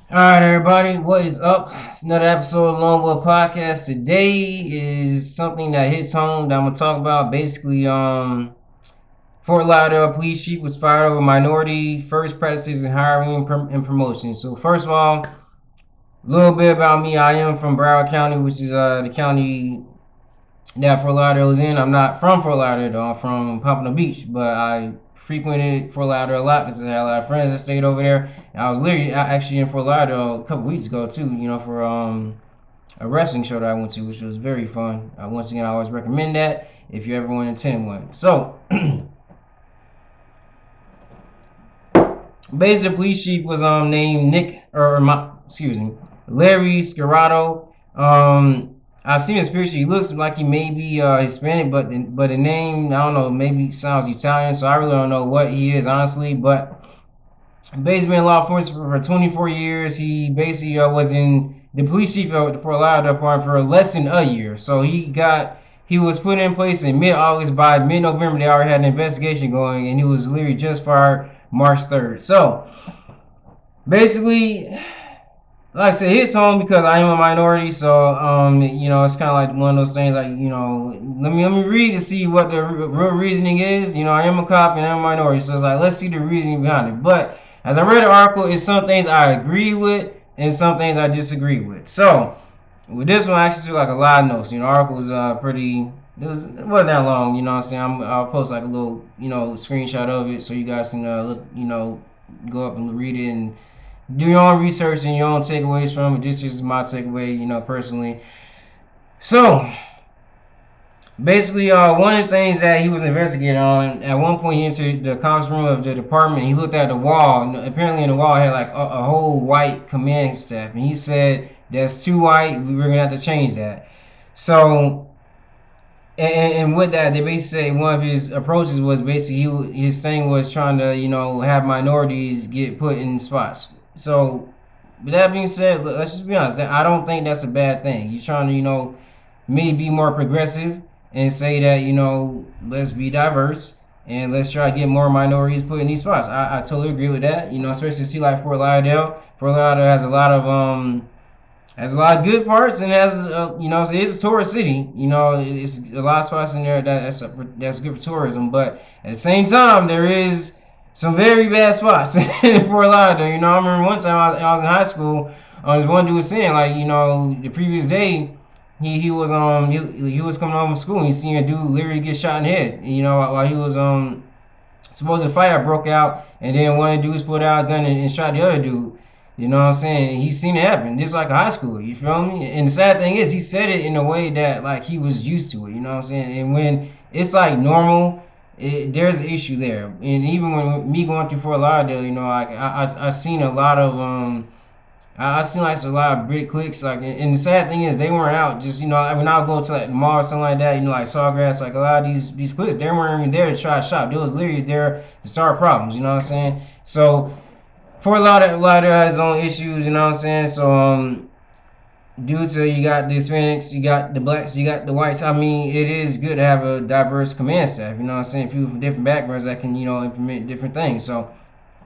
All right, everybody, what is up? It's another episode of Longwood Podcast. Today is something that hits home that I'm gonna talk about. Basically, Fort Lauderdale Police Chief was fired over minority first practices in hiring and promotion. So, first of all, a little bit about me. I am from Broward County, which is the county that Fort Lauderdale is in. I'm not from Fort Lauderdale, though. I'm from Pompano Beach, but I frequented Fort Lauderdale a lot because I had a lot of friends that stayed over there. And I was literally actually in Fort Lauderdale a couple weeks ago too. For a wrestling show that I went to, which was very fun. Once again, I always recommend that if you ever want to attend one. So, basically, the police chief was named excuse me, Larry Scarato. I've seen his picture. He looks like he may be Hispanic, but the name, I don't know, maybe sounds Italian. So I really don't know what he is honestly. But basically been in law enforcement for 24 years. He basically was in the police chief for a lot of the department for less than a year. So he was put in place in mid-August. By mid-November, they already had an investigation going, and he was literally just fired March 3rd. So basically, like I said, it hits home because I am a minority. So it's kind of like one of those things. Like let me read to see what the real reasoning is. I am a cop and I'm a minority, so it's like let's see the reasoning behind it. But as I read the article, it's some things I agree with and some things I disagree with. So with this one, I actually took like a lot of notes. The article was pretty. It wasn't that long. You know what I'm saying? I'll post like a little screenshot of it so you guys can look. Go up and read it and do your own research and your own takeaways from it. This is my takeaway, personally. So basically, one of the things that he was investigating on, at one point he entered the conference room of the department. He looked at the wall, and apparently in the wall had like a whole white command staff, and he said that's too white. We were gonna have to change that. So and with that, they basically say one of his approaches was basically his thing was trying to have minorities get put in spots. So with that being said, let's just be honest. I don't think that's a bad thing. You're trying to maybe be more progressive and say that let's be diverse and let's try to get more minorities put in these spots. I totally agree with that. Especially see like Fort Lauderdale. Fort Lauderdale has a lot of good parts and has it's a tourist city. It's a lot of spots in there that's good for tourism. But at the same time, there is some very bad spots in Fort Lauderdale. I remember one time I was in high school. This one dude was saying like the previous day he was coming home from school and he seen a dude literally get shot in the head. While he was supposed to fire broke out and then one of the dudes pulled out a gun and shot the other dude. You know what I'm saying? He's seen it happen. Just like a high school, you feel me? And the sad thing is, he said it in a way that like he was used to it. You know what I'm saying? And when it's like normal, there's an issue there. And even when me going through Fort Lauderdale, I seen a lot of I seen like a lot of big clicks. Like, and the sad thing is, they weren't out just when I go to like the mall or something like that. Like Sawgrass, like a lot of these clicks, they weren't even there to try to shop. They was literally there to start problems. You know what I'm saying? So Fort Lauderdale has its own issues, you know what I'm saying? So, due to you got the Hispanics, you got the blacks, you got the whites. I mean, it is good to have a diverse command staff, you know what I'm saying? People from different backgrounds that can, implement different things. So,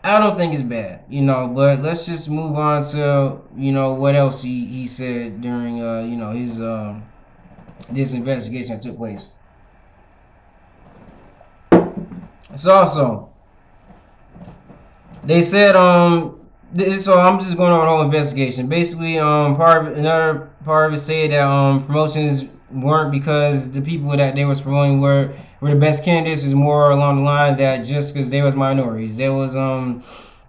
I don't think it's bad, but let's just move on to, what else he said during, his, this investigation that took place. So, also, they said so I'm just going over the whole investigation. Basically, another part of it stated that promotions weren't because the people that they was promoting were the best candidates. It was more along the lines that just because they was minorities. There was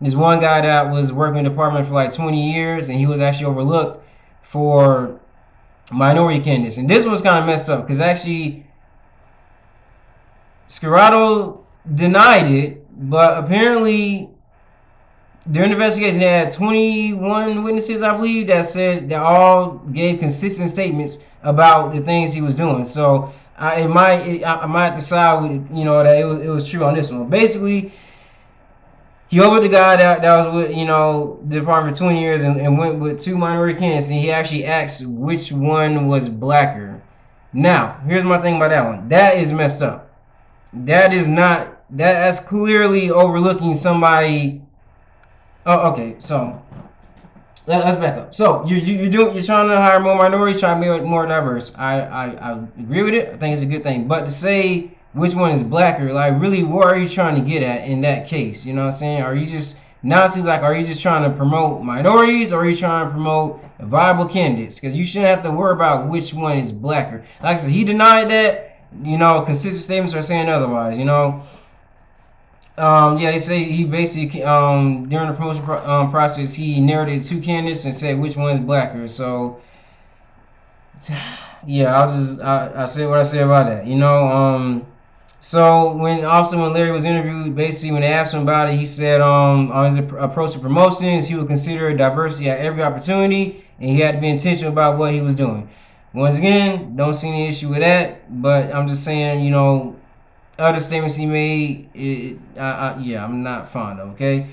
this one guy that was working in the department for like 20 years, and he was actually overlooked for minority candidates. And this was kind of messed up because actually Scarato denied it, but apparently during the investigation, they had 21 witnesses, I believe, that said that all gave consistent statements about the things he was doing. So I might decide with that it was true on this one. Basically, he over the guy that was with the department for 20 years and went with two minority candidates, and he actually asked which one was blacker. Now, here's my thing about that one. That is messed up. That is not. That's clearly overlooking somebody. Oh, okay. So let's back up. So you're trying to hire more minorities, trying to be more diverse. I agree with it. I think it's a good thing. But to say which one is blacker, like really, what are you trying to get at in that case? You know what I'm saying? Are you just now it seems like are you just trying to promote minorities, or are you trying to promote viable candidates? Because you shouldn't have to worry about which one is blacker. Like I said, he denied that. You know, consistent statements are saying otherwise. You know, yeah, they say he basically during the promotion process he narrated two candidates and said which one is blacker. So yeah, I say what I say about that. You know, so when Larry was interviewed, basically when they asked him about it, he said on his approach to promotions, he would consider diversity at every opportunity, and he had to be intentional about what he was doing. Once again, don't see any issue with that, but I'm just saying, you know, other statements he made, yeah, I'm not fond of. Okay,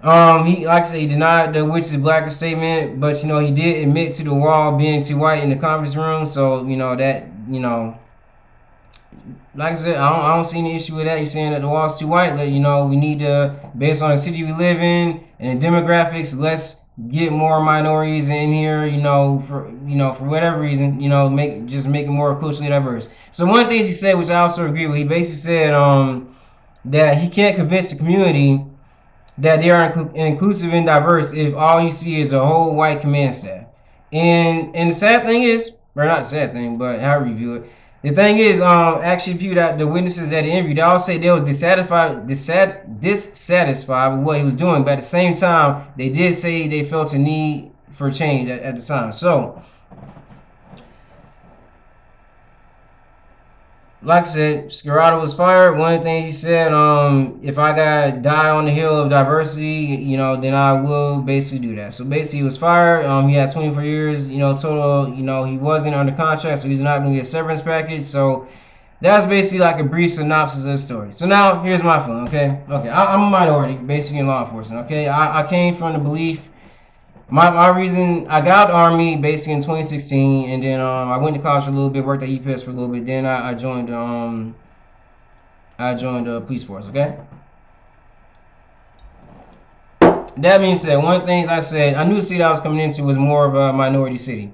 he like I said, he denied the which is blacker statement, but you know he did admit to the wall being too white in the conference room. So you know that like I said, I don't see any issue with that. He's saying that the wall's too white. That you know we need to, based on the city we live in and the demographics, let's get more minorities in here. For whatever reason, make it more culturally diverse. So one of the things he said, which I also agree with, he basically said that he can't convince the community that they are inclusive and diverse if all you see is a whole white command staff. And the sad thing is, or not the sad thing, but how you view it. The thing is, actually, viewed out the witnesses that he interviewed, they all say they was dissatisfied with what he was doing, but at the same time, they did say they felt a need for change at the time. So, like I said, Scarrato was fired. One of the things he said, if I got die on the hill of diversity, then I will basically do that. So basically, he was fired. He had 24 years, total. He wasn't under contract, so he's not going to get a severance package. So that's basically like a brief synopsis of the story. So now here's my feeling. Okay, I'm a minority, basically in law enforcement. Okay, I came from the belief my reason I got out of the army basically in 2016, and then I went to college for a little bit, worked at UPS for a little bit. Then I joined the police force. Okay. That being said, one of the things I said, I knew the city I was coming into was more of a minority city.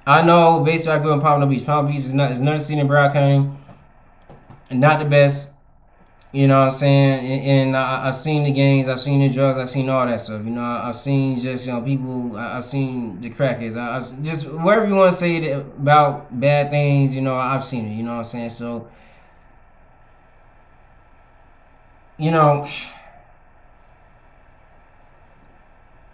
I know basically I grew up in Palm Beach. Palm Beach is another city in Broward County, not the best. You know what I'm saying? And I've seen the gangs, I've seen the drugs, I've seen all that stuff. I've seen just, people, I've seen the crackheads. Just whatever you want to say about bad things, I've seen it. You know what I'm saying? So, you know,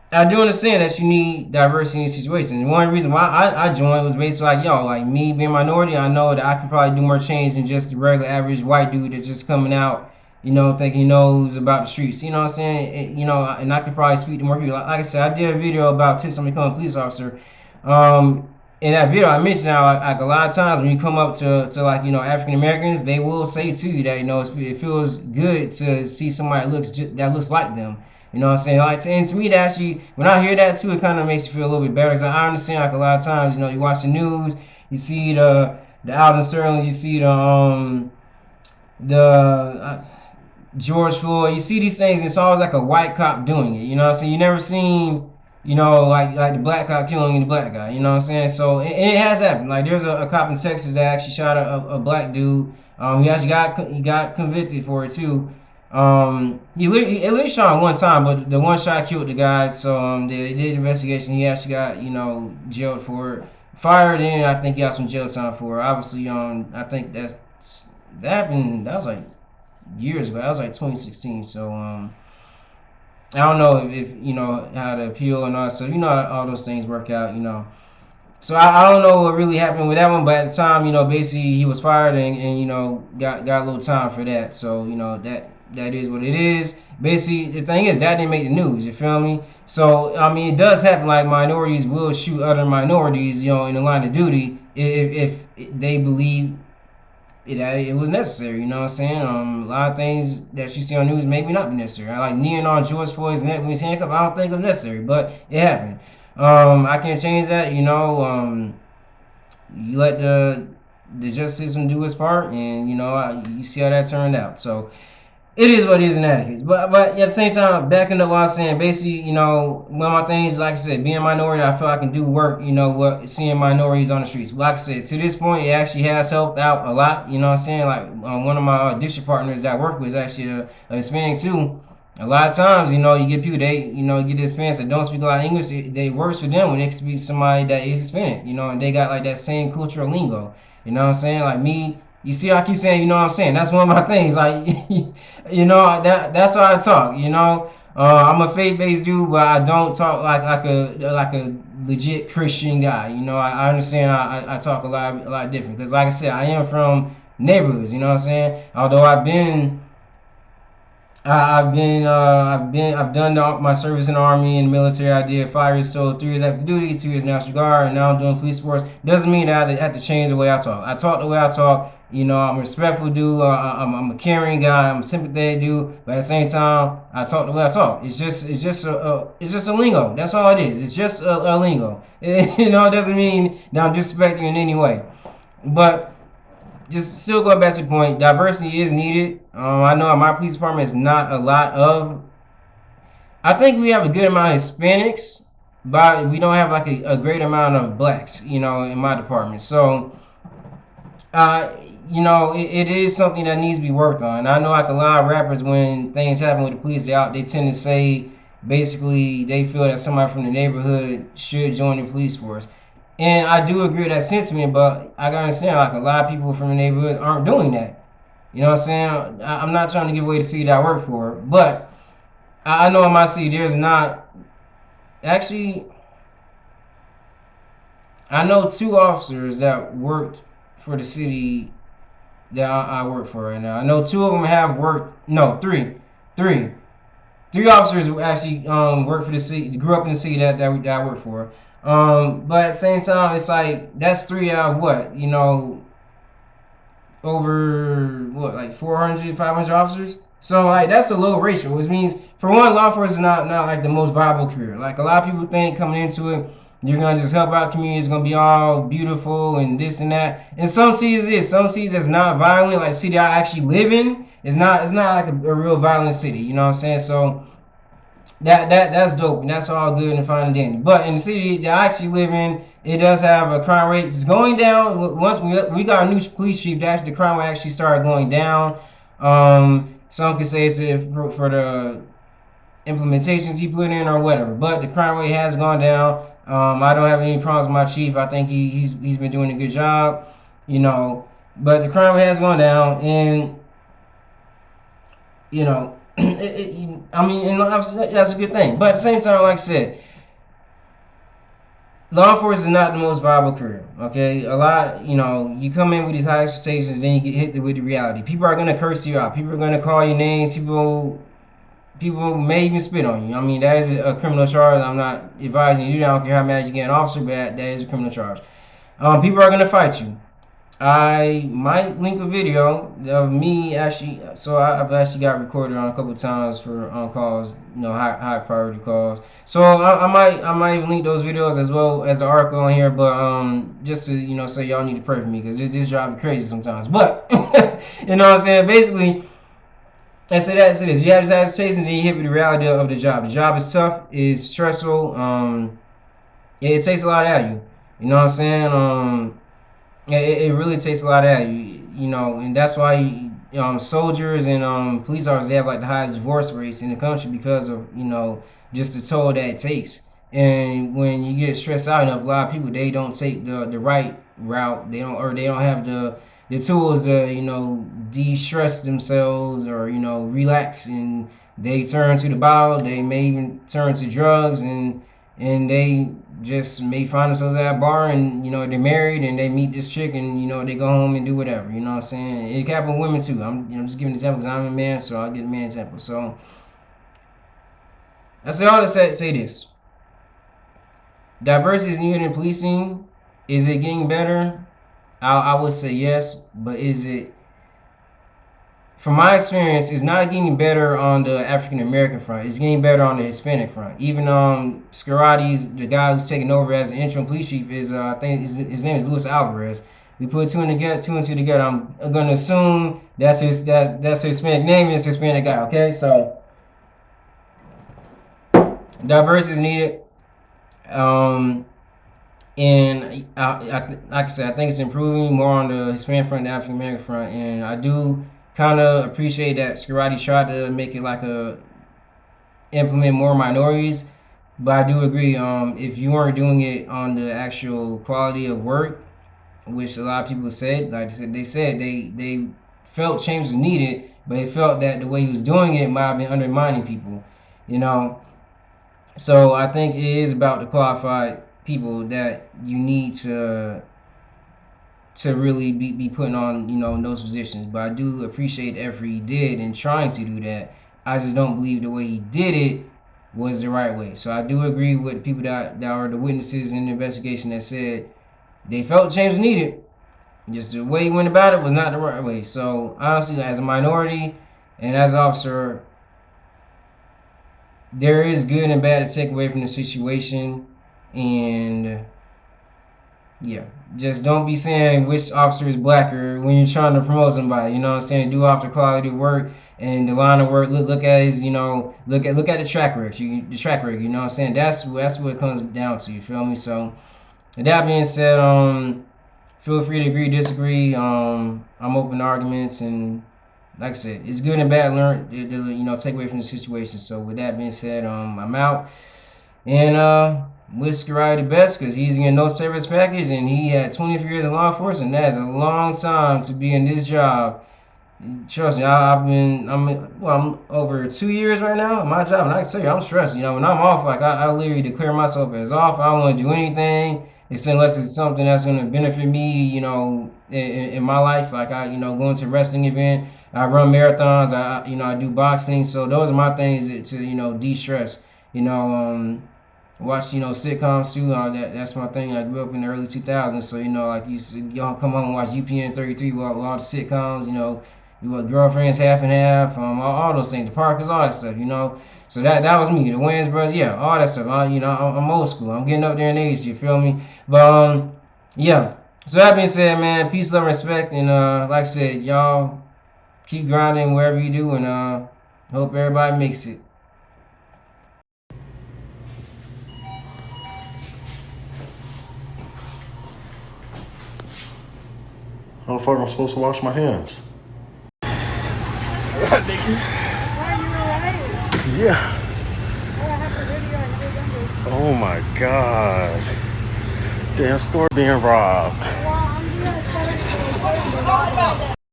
I do understand that you need diversity in situations. One reason why I joined was basically like, like me being a minority, I know that I could probably do more change than just the regular average white dude that's just coming out, thinking he knows about the streets. You know what I'm saying? And I could probably speak to more people. Like I said, I did a video about tips on becoming a police officer. In that video, I mentioned how like a lot of times when you come up to like African Americans, they will say to you that it feels good to see somebody that looks like them. You know what I'm saying? Like, and to me, that actually, when I hear that too, it kind of makes you feel a little bit better. Because I understand, like, a lot of times, you watch the news, you see the Alden Sterling, you see the George Floyd, you see these things, and it's always like a white cop doing it. You know what I'm saying? You never seen, like the black cop killing the black guy. You know what I'm saying? So it has happened. Like, there's a cop in Texas that actually shot a black dude. He actually got convicted for it too. He at least shot him one time, but the one shot killed the guy. So they did an investigation. He actually got jailed for it, fired, and I think he got some jail time for it. Obviously, I think that happened. That was like years ago. That was like 2016. So I don't know if how to appeal and all. So how all those things work out. So I don't know what really happened with that one, but at the time, basically he was fired and got a little time for that. So that is what it is. Basically, the thing is that didn't make the news. You feel me? So I mean, it does happen. Like minorities will shoot other minorities, in the line of duty if they believe it was necessary. You know what I'm saying? A lot of things that you see on news maybe not be necessary. Like kneeling on George Floyd's neck when he's handcuffed, I don't think it was necessary, but it happened. I can't change that. You let the justice system do its part, and you see how that turned out. So it is what it is in that case. But at the same time, backing up what I was saying, basically, one of my things, like I said, being a minority, I feel I can do work, what seeing minorities on the streets. But like I said, to this point, it actually has helped out a lot. You know what I'm saying? Like one of my district partners that I work with is actually a Hispanic too. A lot of times, you get people they, get Hispanics that don't speak a lot of English. They works for them when they speak somebody that is Hispanic, and they got like that same cultural lingo. You know what I'm saying? Like me, you see, I keep saying, you know what I'm saying? That's one of my things. Like, that's how I talk. I'm a faith-based dude, but I don't talk like a legit Christian guy. I understand. I talk a lot different because, like I said, I am from neighborhoods. You know what I'm saying? Although I've done my service in the army and military. I did 5 years, so 3 years active duty, 2 years National Guard, and now I'm doing police force. Doesn't mean that I have to change the way I talk. I talk the way I talk. I'm a respectful dude. I'm a caring guy. I'm a sympathetic dude. But at the same time, I talk the way I talk. It's just a lingo. That's all it is. It's just a lingo. It doesn't mean that I'm disrespecting you in any way. But just still going back to the point, diversity is needed. I know my police department is not a lot of. I think we have a good amount of Hispanics, but we don't have like a great amount of blacks, in my department. So, it is something that needs to be worked on. I know like a lot of rappers, when things happen with the police, they tend to say basically they feel that somebody from the neighborhood should join the police force. And I do agree with that sentiment, but I gotta understand like a lot of people from the neighborhood aren't doing that. You know what I'm saying? I'm not trying to give away the city that I work for, but I know in my city there's not actually. I know 2 officers that worked for the city that I work for right now. I know 2 of them have worked. No, three, three officers who actually work for the city, grew up in the city that I work for. But at the same time, it's like that's 3 out of what, over what, like 400, 500 officers. So like that's a low ratio, which means for one, law enforcement is not like the most viable career. Like a lot of people think coming into it, you're gonna just help out community. It's gonna be all beautiful and this and that. In some cities, it is. Some cities that's not violent. Like the city I actually live in is not. It's not like a real violent city. You know what I'm saying? So that's dope, and that's all good and fine and dandy. But in the city that I actually live in, it does have a crime rate. It's going down. Once we got a new police chief, the crime rate actually started going down. Some could say it's for the implementations he put in or whatever, but the crime rate has gone down. I don't have any problems with my chief. I think he's been doing a good job, but the crime rate has gone down, and I mean, and obviously that's a good thing. But at the same time, like I said, law enforcement is not the most viable career. Okay, a lot, you come in with these high expectations, then you get hit with the reality. People are gonna curse you out. People are gonna call you names. People may even spit on you. I mean, that is a criminal charge. I'm not advising you to do that. I don't care how mad you get an officer, but that is a criminal charge. People are gonna fight you. I might link a video of me actually. So I've actually got recorded on a couple of times for on calls, high priority calls. So I might even link those videos as well as the article on here. But just to say y'all need to pray for me because this drives me crazy sometimes. But you know what I'm saying? Basically, and say that it is. You have this agitation, then you hit with the reality of the job. The job is tough, it's stressful. It takes a lot out of you. You know what I'm saying? It really takes a lot out of you. And that's why soldiers and police officers, they have like the highest divorce rates in the country because of just the toll that it takes. And when you get stressed out enough, a lot of people they don't take the right route. They don't have the tools to de-stress themselves or relax, and they turn to the bottle. They may even turn to drugs, and they just may find themselves at a bar, and they're married and they meet this chick, and they go home and do whatever. You know what I'm saying? It can happen with women too. I'm just giving an example because I'm a man, so I'll give a man example. So I say all to say this: diversity is needed in policing. Is it getting better? I would say yes, but is it? From my experience, it's not getting better on the African American front. It's getting better on the Hispanic front. Even Scarati's, the guy who's taking over as the interim police chief, is I think his name is Luis Alvarez. We put two and two together. I'm gonna assume that's that's a Hispanic name and it's a Hispanic guy. Okay, so diversity is needed. Um, and like I said, I think it's improving more on the Hispanic front, the African American front, and I do kind of appreciate that Scarachi tried to make it like a implement more minorities. But I do agree, if you weren't doing it on the actual quality of work, which a lot of people said, like I said, they felt change was needed, but they felt that the way he was doing it might have been undermining people, you know. So I think it is about the qualified people that you need to really be putting on, in those positions. But I do appreciate the effort he did in trying to do that. I just don't believe the way he did it was the right way. So I do agree with people that are the witnesses in the investigation that said they felt change was needed. Just the way he went about it was not the right way. So honestly, as a minority and as an officer, there is good and bad to take away from the situation. And yeah, just don't be saying which officer is blacker when you're trying to promote somebody. You know what I'm saying? Do officer quality work and the line of work. Look at his, look at the track record. The track record. You know what I'm saying? That's what it comes down to. You feel me? So, with that being said, feel free to agree, disagree. I'm open to arguments, and like I said, it's good and bad. Learn, take away from the situation. So, with that being said, I'm out. And wish Uriah the best because he's in a no service package and he had 23 years in law enforcement. That is a long time to be in this job. Trust me, I'm over 2 years right now in my job, and I can tell you, I'm stressed. When I'm off, like I literally declare myself as off. I don't want to do anything unless it's something that's going to benefit me, in my life. Like going to a wrestling event, I run marathons, I do boxing. So those are my things to de-stress. Watch sitcoms too. That's my thing. I grew up in the early 2000s, so like y'all come home and watch UPN 33 with all the sitcoms. Girlfriends half and half. All those things, the Parkers, all that stuff. So that was me. The Wayans brothers, yeah, all that stuff. I'm old school. I'm getting up there in age. You feel me? But yeah. So that being said, man, peace, love, respect, and like I said, y'all keep grinding wherever you do, and hope everybody makes it. How the fuck am I supposed to wash my hands? Yeah. Oh my god. Damn store being robbed.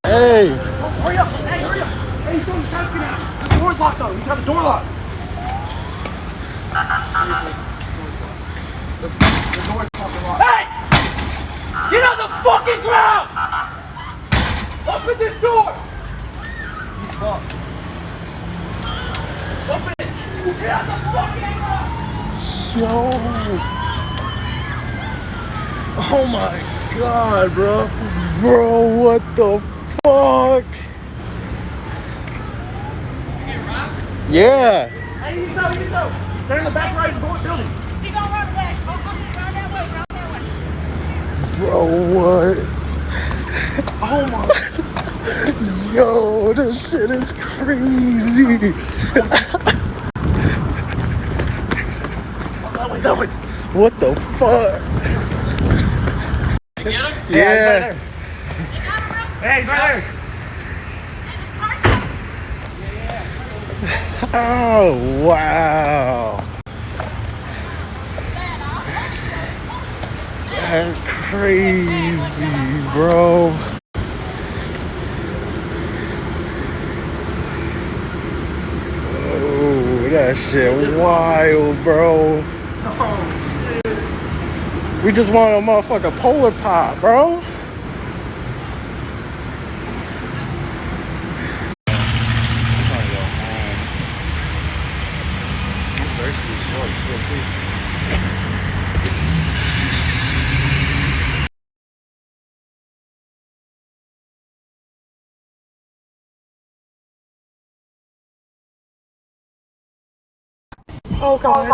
Hey. Hurry up. Hey, hurry up. Hey, he's going to try to get out. The door's locked though. He's got the door locked. The door's fucking locked. Hey! Get on the fucking ground! Open this door! He's locked. Open it! Get on the fucking ground! Yo! Oh my god, bro. Bro, what the fuck? You get robbed? Yeah. Hey, he's out. They're in the back right building. He gonna run back. Round that way. Bro, what? Oh my. Yo, this shit is crazy. That way. What the fuck? You get him? Yeah. He's right there. Hey, he's right there. Oh, wow. That's crazy, bro. Oh, that shit wild, bro. Oh, shit. We just want a motherfucking Polar Pop, bro. Oh god.